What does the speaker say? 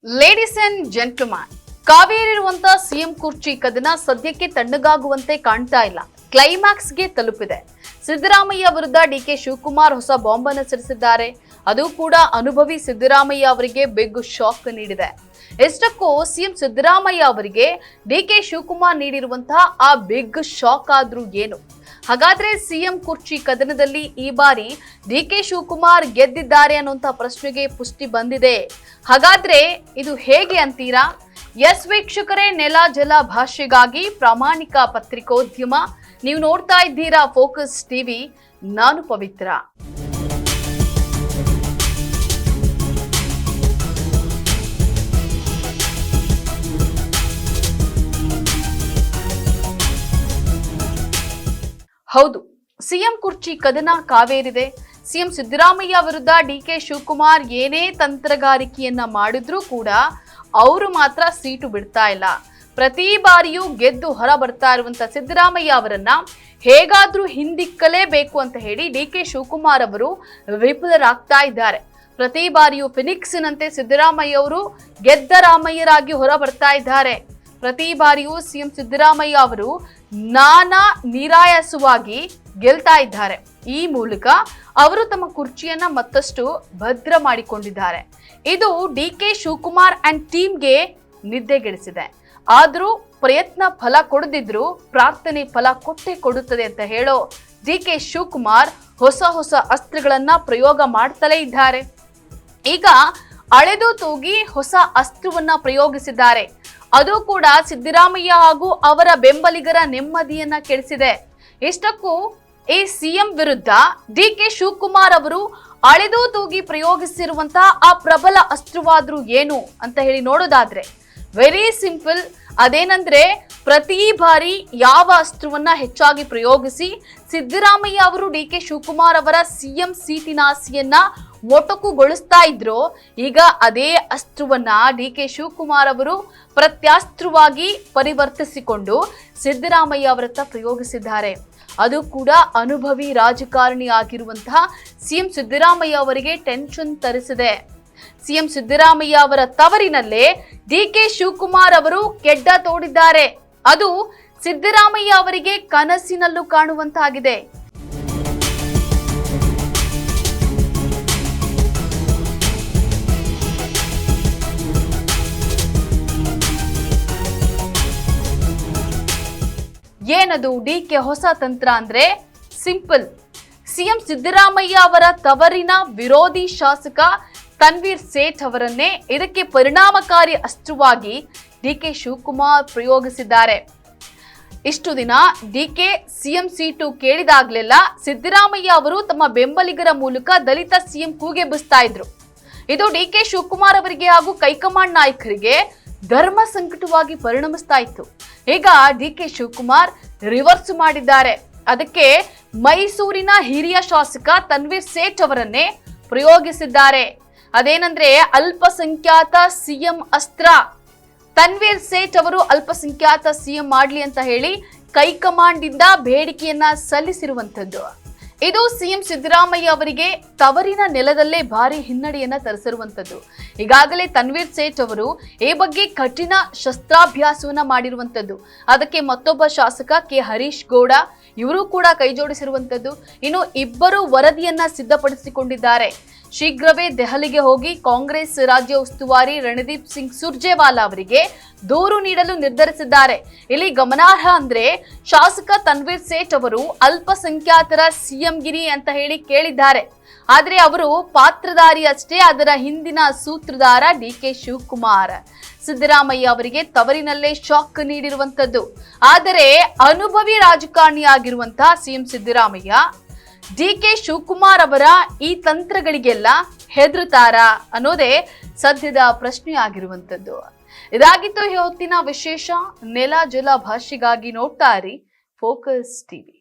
Ladies and gentleman, ಕಾವೇರಿರುವಂತ CM ಕುರ್ಚಿ ಕದನ ಸದ್ಯಕ್ಕೆ ತಣ್ಣಗಾಗುವಂತೆ ಕಾಣ್ತಾ ಇಲ್ಲ. ಕ್ಲೈಮ್ಯಾಕ್ಸ್ಗೆ ತಲುಪಿದೆ. ಸಿದ್ದರಾಮಯ್ಯ ವಿರುದ್ಧ ಡಿಕೆ ಶಿವಕುಮಾರ್ ಹೊಸ ಬಾಂಬ್ ಅನ್ನು ಸಿಡಿಸಿದ್ದಾರೆ. ಅದು ಕೂಡ ಅನುಭವಿ ಸಿದ್ದರಾಮಯ್ಯ ಅವರಿಗೆ ಬಿಗ್ ಶಾಕ್ ನೀಡಿದೆ. ಎಷ್ಟಕ್ಕೂ ಸಿಎಂ ಸಿದ್ದರಾಮಯ್ಯ ಅವರಿಗೆ ಡಿಕೆ ಶಿವಕುಮಾರ್ ನೀಡಿರುವಂತಹ ಆ ಬಿಗ್ ಶಾಕ್ ಆದ್ರೂ ಏನು? ಹಾಗಾದ್ರೆ ಸಿಎಂ ಕುರ್ಚಿ ಕದನದಲ್ಲಿ ಈ ಬಾರಿ ಡಿಕೆ ಶಿವಕುಮಾರ್ ಗೆದ್ದಿದ್ದಾರೆ ಅನ್ನುವಂತ ಪ್ರಶ್ನೆಗೆ ಪುಷ್ಟಿ ಬಂದಿದೆ. ಹಾಗಾದ್ರೆ ಇದು ಹೇಗೆ ಅಂತೀರಾ? ಎಸ್ ವೀಕ್ಷಕರೇ, ನೆಲ ಜಲ ಭಾಷೆಗಾಗಿ ಪ್ರಾಮಾಣಿಕ ಪತ್ರಿಕೋದ್ಯಮ. ನೀವು ನೋಡ್ತಾ ಇದ್ದೀರಾ ಫೋಕಸ್ ಟಿವಿ. ನಾನು ಪವಿತ್ರ. ಹೌದು, ಸಿಎಂ ಕುರ್ಚಿ ಕದನ ಕಾವೇರಿದೆ. ಸಿಎಂ ಸಿದ್ದರಾಮಯ್ಯ ವಿರುದ್ಧ ಡಿಕೆ ಶಿವಕುಮಾರ್ ಏನೇ ತಂತ್ರಗಾರಿಕೆಯನ್ನ ಮಾಡಿದ್ರೂ ಕೂಡ ಅವರು ಮಾತ್ರ ಸೀಟು ಬಿಡ್ತಾ ಇಲ್ಲ. ಪ್ರತಿ ಬಾರಿಯೂ ಗೆದ್ದು ಹೊರ ಬರ್ತಾ ಇರುವಂತ ಸಿದ್ದರಾಮಯ್ಯ ಅವರನ್ನ ಹೇಗಾದ್ರೂ ಹಿಂದಿಕ್ಕಲೇಬೇಕು ಅಂತ ಹೇಳಿ ಡಿಕೆ ಶಿವಕುಮಾರ್ ಅವರು ವಿಫಲರಾಗ್ತಾ ಇದ್ದಾರೆ. ಪ್ರತಿ ಬಾರಿಯೂ ಫಿನಿಕ್ಸ್ನಂತೆ ಸಿದ್ದರಾಮಯ್ಯ ಅವರು ಗೆದ್ದ ರಾಮಯ್ಯರಾಗಿ ಹೊರ ಬರ್ತಾ ಇದ್ದಾರೆ. ಪ್ರತಿ ಬಾರಿಯೂ ಸಿಎಂ ಸಿದ್ದರಾಮಯ್ಯ ಅವರು ನಾನಾ ನಿರಾಯಾಸವಾಗಿ ಗೆಲ್ತಾ ಇದ್ದಾರೆ. ಈ ಮೂಲಕ ಅವರು ತಮ್ಮ ಕುರ್ಚಿಯನ್ನ ಮತ್ತಷ್ಟು ಭದ್ರ ಮಾಡಿಕೊಂಡಿದ್ದಾರೆ. ಇದು ಡಿಕೆ ಶಿವಕುಮಾರ್ ಅಂಡ್ ಟೀಮ್ಗೆ ನಿದ್ದೆಗೆಡಿಸಿದೆ. ಆದ್ರೂ ಪ್ರಯತ್ನ ಫಲ ಕೊಡದಿದ್ರು ಪ್ರಾರ್ಥನೆ ಫಲ ಕೊಟ್ಟೇ ಕೊಡುತ್ತದೆ ಅಂತ ಹೇಳೋ ಡಿಕೆ ಶಿವಕುಮಾರ್ ಹೊಸ ಹೊಸ ಅಸ್ತ್ರಗಳನ್ನ ಪ್ರಯೋಗ ಮಾಡ್ತಲೇ ಇದ್ದಾರೆ. ಈಗ ಅಳೆದು ತೂಗಿ ಹೊಸ ಅಸ್ತ್ರವನ್ನ ಪ್ರಯೋಗಿಸಿದ್ದಾರೆ. ಅದು ಕೂಡ ಸಿದ್ದರಾಮಯ್ಯ ಹಾಗೂ ಅವರ ಬೆಂಬಲಿಗರ ನೆಮ್ಮದಿಯನ್ನ ಕೆಡಿಸಿದೆ. ಇಷ್ಟಕ್ಕೂ ಈ ಸಿಎಂ ವಿರುದ್ಧ ಡಿಕೆ ಶಿವಕುಮಾರ್ ಅವರು ಅಳೆದು ತೂಗಿ ಪ್ರಯೋಗಿಸಿರುವಂತಹ ಆ ಪ್ರಬಲ ಅಸ್ತ್ರವಾದ್ರೂ ಏನು ಅಂತ ಹೇಳಿ ನೋಡೋದಾದ್ರೆ ವೆರಿ ಸಿಂಪಲ್. ಅದೇನಂದ್ರೆ ಪ್ರತಿ ಬಾರಿ ಯಾವ ಅಸ್ತ್ರವನ್ನ ಹೆಚ್ಚಾಗಿ ಪ್ರಯೋಗಿಸಿ ಸಿದ್ದರಾಮಯ್ಯ ಅವರು ಡಿಕೆ ಶಿವಕುಮಾರ್ ಅವರ ಸಿಎಂ ಸೀಟಿನ ಆಸೆಯನ್ನ ಮೊಟಕುಗೊಳಿಸ್ತಾ ಇದ್ರು, ಈಗ ಅದೇ ಅಸ್ತ್ರವನ್ನ ಡಿಕೆ ಶಿವಕುಮಾರ್ ಅವರು ಪ್ರತ್ಯಾಸ್ತ್ರವಾಗಿ ಪರಿವರ್ತಿಸಿಕೊಂಡು ಸಿದ್ದರಾಮಯ್ಯ ಅವರತ್ತ ಪ್ರಯೋಗಿಸಿದ್ದಾರೆ. ಅದು ಕೂಡ ಅನುಭವಿ ರಾಜಕಾರಣಿ ಆಗಿರುವಂತಹ ಸಿಎಂ ಸಿದ್ದರಾಮಯ್ಯ ಅವರಿಗೆ ಟೆನ್ಷನ್ ತರಿಸಿದೆ. ಸಿಎಂ ಸಿದ್ದರಾಮಯ್ಯ ಅವರ ತವರಿನಲ್ಲೇ ಡಿಕೆ ಶಿವಕುಮಾರ್ ಅವರು ಕೆಡ್ಡ ತೋಡಿದ್ದಾರೆ. ಅದು ಸಿದ್ದರಾಮಯ್ಯ ಅವರಿಗೆ ಕನಸಿನಲ್ಲೂ ಕಾಣುವಂತಾಗಿದೆ. ಏನದು ಡಿಕೆ ಹೊಸ ತಂತ್ರ ಅಂದ್ರೆ ಸಿಂಪಲ್. ಸಿಎಂ ಸಿದ್ದರಾಮಯ್ಯ ಅವರ ತವರಿನ ವಿರೋಧಿ ಶಾಸಕ ತನ್ವೀರ್ ಸೇಠ್ ಅವರನ್ನೇ ಇದಕ್ಕೆ ಪರಿಣಾಮಕಾರಿ ಅಸ್ತ್ರವಾಗಿ ಡಿಕೆ ಶಿವಕುಮಾರ್ ಪ್ರಯೋಗಿಸಿದ್ದಾರೆ. ಇಷ್ಟು ದಿನ ಡಿಕೆ ಸಿಎಂ ಸೀಟು ಕೇಳಿದಾಗ್ಲೆಲ್ಲ ಸಿದ್ದರಾಮಯ್ಯ ಅವರು ತಮ್ಮ ಬೆಂಬಲಿಗರ ಮೂಲಕ ದಲಿತ ಸಿಎಂ ಕೂಗೆಬ್ಬಿಸ್ತಾ ಇದ್ರು. ಇದು ಡಿಕೆ ಶಿವಕುಮಾರ್ ಅವರಿಗೆ ಹಾಗೂ ಹೈಕಮಾಂಡ್ ನಾಯಕರಿಗೆ ಧರ್ಮ ಸಂಕಟವಾಗಿ ಪರಿಣಮಿಸ್ತಾ ಇತ್ತು. ಈಗ ಡಿಕೆ ಶಿವಕುಮಾರ್ ರಿವರ್ಸ್ ಮಾಡಿದ್ದಾರೆ. ಅದಕ್ಕೆ ಮೈಸೂರಿನ ಹಿರಿಯ ಶಾಸಕ ತನ್ವೀರ್ ಸೇಠ್ ಅವರನ್ನೇ ಪ್ರಯೋಗಿಸಿದ್ದಾರೆ. ಅದೇನಂದ್ರೆ ಅಲ್ಪಸಂಖ್ಯಾತ ಸಿಎಂ ಅಸ್ತ್ರ. ತನ್ವೀರ್ ಸೇಠ್ ಅವರು ಅಲ್ಪಸಂಖ್ಯಾತ ಸಿಎಂ ಮಾಡ್ಲಿ ಅಂತ ಹೇಳಿ ಹೈಕಮಾಂಡ್ ಇಂದ ಬೇಡಿಕೆಯನ್ನ ಸಲ್ಲಿಸಿರುವಂತದ್ದು. ಇದು ಸಿಎಂ ಸಿದ್ದರಾಮಯ್ಯ ಅವರಿಗೆ ತವರಿನ ನೆಲದಲ್ಲೇ ಭಾರಿ ಹಿನ್ನಡೆಯನ್ನ ತರಿಸಿರುವಂತದ್ದು. ಈಗಾಗಲೇ ತನ್ವೀರ್ ಸೇಠ್ ಅವರು ಈ ಬಗ್ಗೆ ಕಠಿಣ ಶಸ್ತ್ರಾಭ್ಯಾಸವನ್ನ ಮಾಡಿರುವಂತದ್ದು. ಅದಕ್ಕೆ ಮತ್ತೊಬ್ಬ ಶಾಸಕ ಕೆ ಹರೀಶ್ ಗೌಡ ಇವರು ಕೂಡ ಕೈ ಜೋಡಿಸಿರುವಂತದ್ದು. ಇನ್ನು ಇಬ್ಬರು ವರದಿಯನ್ನ ಸಿದ್ಧಪಡಿಸಿಕೊಂಡಿದ್ದಾರೆ. ಶೀಘ್ರವೇ ದೆಹಲಿಗೆ ಹೋಗಿ ಕಾಂಗ್ರೆಸ್ ರಾಜ್ಯ ಉಸ್ತುವಾರಿ ರಣದೀಪ್ ಸಿಂಗ್ ಸುರ್ಜೇವಾಲಾ ಅವರಿಗೆ ದೂರು ನೀಡಲು ನಿರ್ಧರಿಸಿದ್ದಾರೆ. ಇಲ್ಲಿ ಗಮನಾರ್ಹ ಅಂದ್ರೆ ಶಾಸಕ ತನ್ವೀರ್ ಸೇಠ್ ಅವರು ಅಲ್ಪಸಂಖ್ಯಾತರ ಸಿಎಂ ಗಿರಿ ಅಂತ ಹೇಳಿ ಕೇಳಿದ್ದಾರೆ. ಆದ್ರೆ ಅವರು ಪಾತ್ರಧಾರಿ ಅಷ್ಟೇ, ಅದರ ಹಿಂದಿನ ಸೂತ್ರಧಾರ ಡಿಕೆ ಶಿವಕುಮಾರ್. ಸಿದ್ದರಾಮಯ್ಯ ಅವರಿಗೆ ತವರಿನಲ್ಲೇ ಶಾಕ್ ನೀಡಿರುವಂತದ್ದು. ಆದರೆ ಅನುಭವಿ ರಾಜಕಾರಣಿಯಾಗಿರುವಂತಹ ಸಿಎಂ ಸಿದ್ದರಾಮಯ್ಯ ಡಿಕೆ ಶಿವಕುಮಾರ್ ಅವರ ಈ ತಂತ್ರಗಳಿಗೆಲ್ಲ ಹೆದರುತ್ತಾರಾ ಅನ್ನೋದೇ ಸದ್ಯದ ಪ್ರಶ್ನೆ ಆಗಿರುವಂತದ್ದು. ಇದಾಗಿತ್ತು ಈ ಹೊತ್ತಿನ ವಿಶೇಷ. ನೆಲ ಜಲ ಭಾಷೆಗಾಗಿ ನೋಡ್ತಾ ಇರಿ ಫೋಕಸ್ ಟಿವಿ.